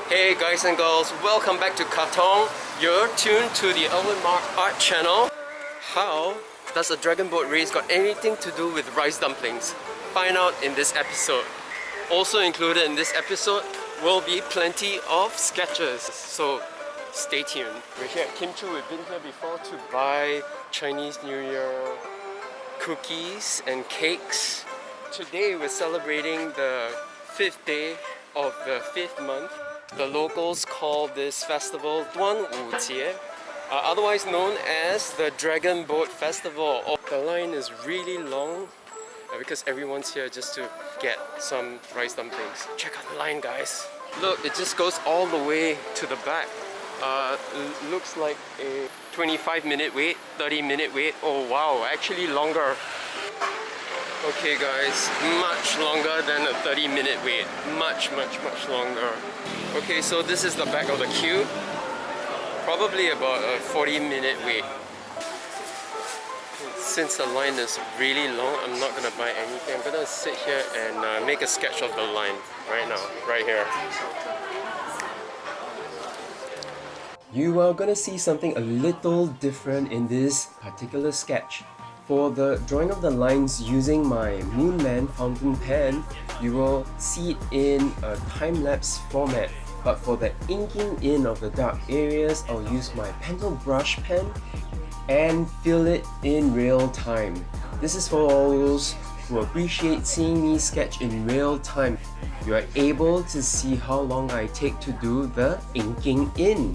Hey guys and girls, welcome back to Katong. You're tuned to the Alvin Art channel. How does a dragon boat race got anything to do with rice dumplings? Find out in this episode. Also included in this episode will be plenty of sketches, so stay tuned. We're here at Kim Choo. We've been here before to buy Chinese New Year cookies and cakes. Today we're celebrating the 5th day of the 5th month. The locals call this festival 端午节, otherwise known as the Dragon Boat Festival. The line is really long because everyone's here just to get some rice dumplings. Check out the line, guys. Look, it just goes all the way to the back. Looks like a 25-minute wait, 30-minute wait. Oh wow, actually longer. Okay guys, much longer than a 30-minute wait. Much longer. Okay, so this is the back of the queue. Probably about a 40-minute wait. Since the line is really long, I'm not gonna buy anything. I'm gonna sit here and make a sketch of the line right now, right here. You are gonna see something a little different in this particular sketch. For the drawing of the lines using my Moonman fountain pen, you will see it in a time-lapse format. But for the inking in of the dark areas, I'll use my pencil brush pen and fill it in real time. This is for all those who appreciate seeing me sketch in real time. You are able to see how long I take to do the inking in.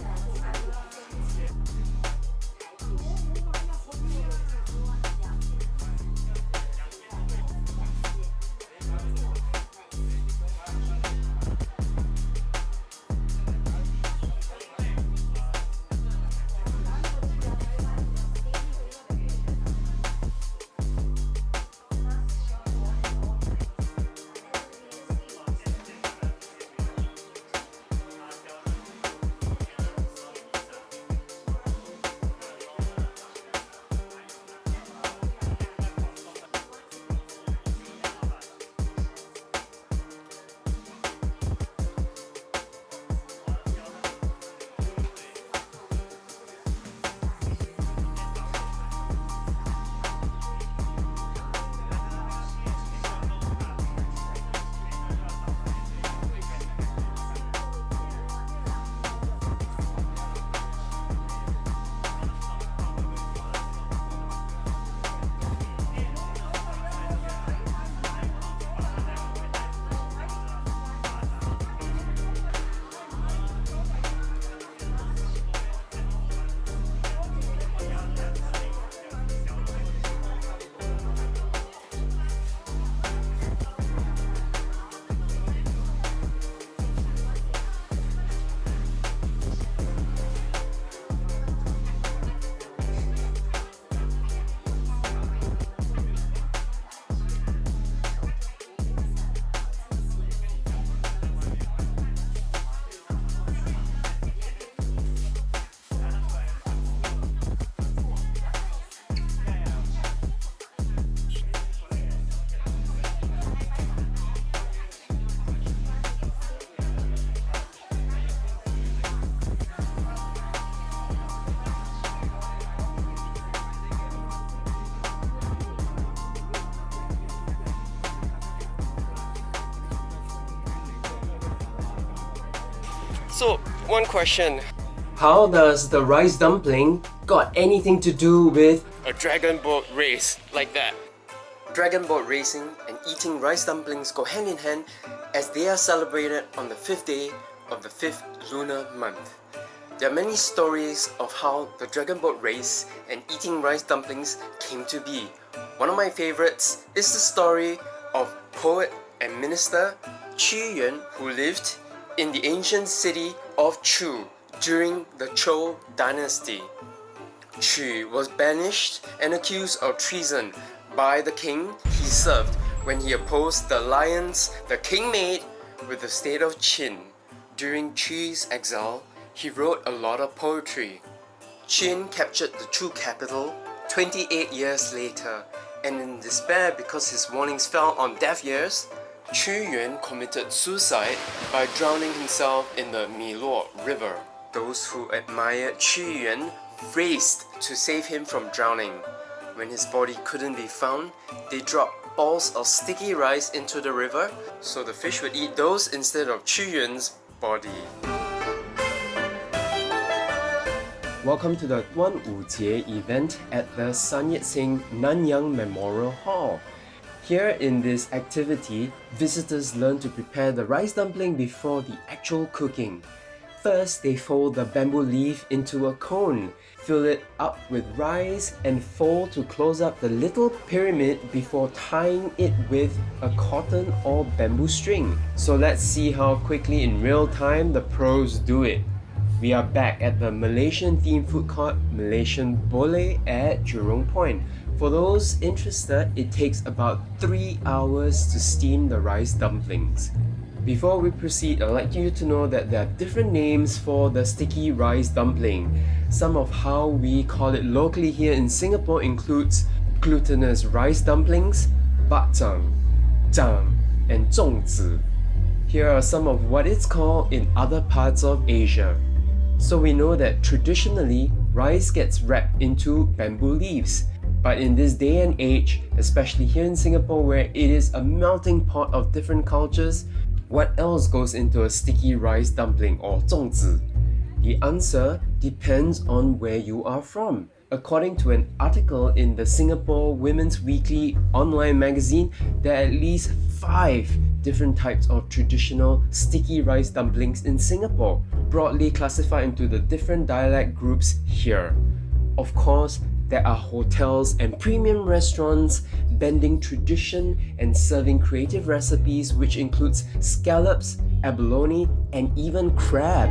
So, one question. How does the rice dumpling got anything to do with a dragon boat race like that? Dragon boat racing and eating rice dumplings go hand in hand as they are celebrated on the 5th day of the 5th lunar month. There are many stories of how the dragon boat race and eating rice dumplings came to be. One of my favorites is the story of poet and minister Qu Yuan, who lived in the ancient city of Chu during the Zhou dynasty. Qu was banished and accused of treason by the king he served when he opposed the alliance the king made with the state of Qin. During Qu's exile, he wrote a lot of poetry. Qin captured the Chu capital 28 years later, and in despair because his warnings fell on deaf ears, Chu Yuan committed suicide by drowning himself in the Miluo River. Those who admired Chu Yuan raced to save him from drowning. When his body couldn't be found, they dropped balls of sticky rice into the river so the fish would eat those instead of Chu Yuan's body. Welcome to the 端午节 event at the Sun Yat-sen Nanyang Memorial Hall. Here in this activity, visitors learn to prepare the rice dumpling before the actual cooking. First, they fold the bamboo leaf into a cone, fill it up with rice, and fold to close up the little pyramid before tying it with a cotton or bamboo string. So let's see how quickly in real time the pros do it. We are back at the Malaysian themed food court Malaysian Boleh at Jurong Point. For those interested, it takes about 3 hours to steam the rice dumplings. Before we proceed, I'd like you to know that there are different names for the sticky rice dumpling. Some of how we call it locally here in Singapore includes glutinous rice dumplings, Ba-chang, Zhang, and Zhongzi. Here are some of what it's called in other parts of Asia. So we know that traditionally, rice gets wrapped into bamboo leaves. But in this day and age, especially here in Singapore where it is a melting pot of different cultures, what else goes into a sticky rice dumpling or 粽子? The answer depends on where you are from. According to an article in the Singapore Women's Weekly online magazine, there are at least 5 different types of traditional sticky rice dumplings in Singapore, broadly classified into the different dialect groups here. Of course, there are hotels and premium restaurants blending tradition and serving creative recipes which includes scallops, abalone, and even crab.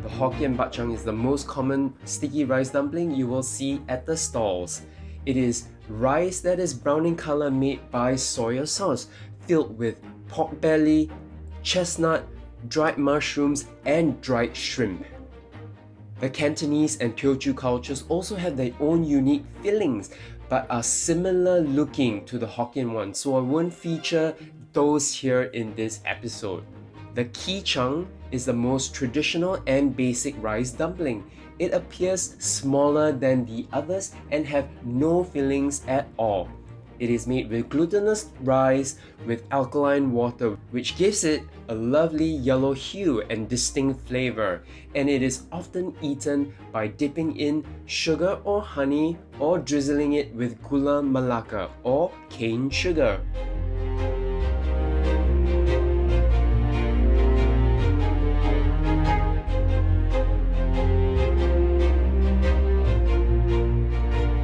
The Hokkein Ba-chang is the most common sticky rice dumpling you will see at the stalls. It is rice that is brown in color made by soya sauce, filled with pork belly, chestnut, dried mushrooms, and dried shrimp. The Cantonese and Teochew cultures also have their own unique fillings, but are similar looking to the Hokkien one, so I won't feature those here in this episode. The Kee Chang is the most traditional and basic rice dumpling. It appears smaller than the others and have no fillings at all. It is made with glutinous rice with alkaline water, which gives it a lovely yellow hue and distinct flavor, and it is often eaten by dipping in sugar or honey or drizzling it with gula melaka or cane sugar.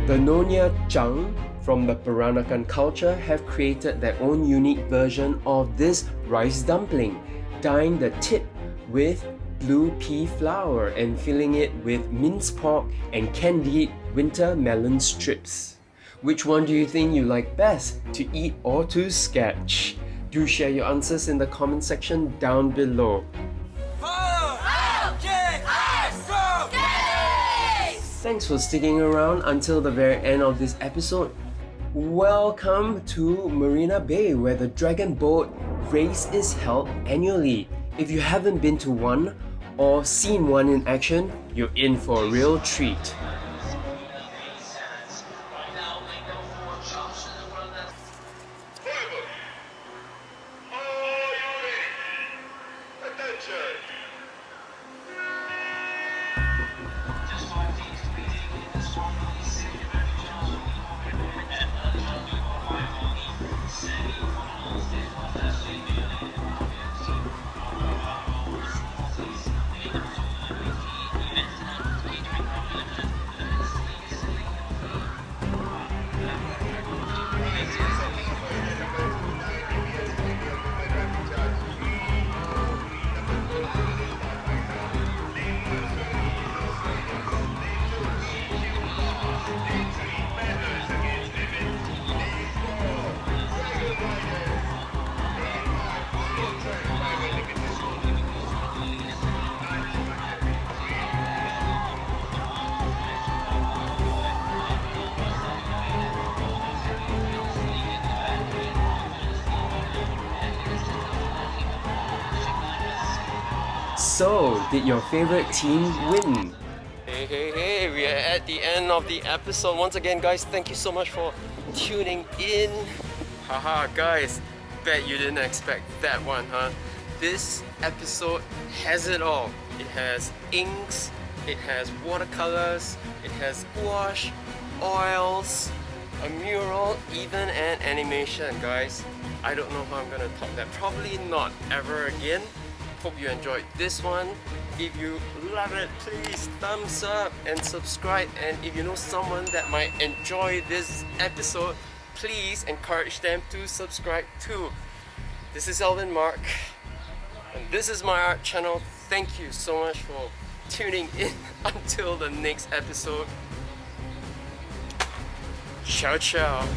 The Nyonya Chang from the Peranakan culture have created their own unique version of this rice dumpling, dyeing the tip with blue pea flour and filling it with minced pork and candied winter melon strips. Which one do you think you like best, to eat or to sketch? Do share your answers in the comment section down below. Thanks for sticking around until the very end of this episode. Welcome to Marina Bay, where the Dragon Boat race is held annually. If you haven't been to one or seen one in action, you're in for a real treat. So, did your favorite team win? Hey, we are at the end of the episode. Once again, guys, thank you so much for tuning in. Haha, guys, bet you didn't expect that one, huh? This episode has it all. It has inks, it has watercolors, it has gouache, oils, a mural, even an animation, guys. I don't know how I'm gonna top that. Probably not ever again. Hope you enjoyed this one. If you love it, please thumbs up and subscribe. And if you know someone that might enjoy this episode, please encourage them to subscribe too. This is Alvin Mark, and this is my art channel. Thank you so much for tuning in. Until the next episode. Ciao, ciao.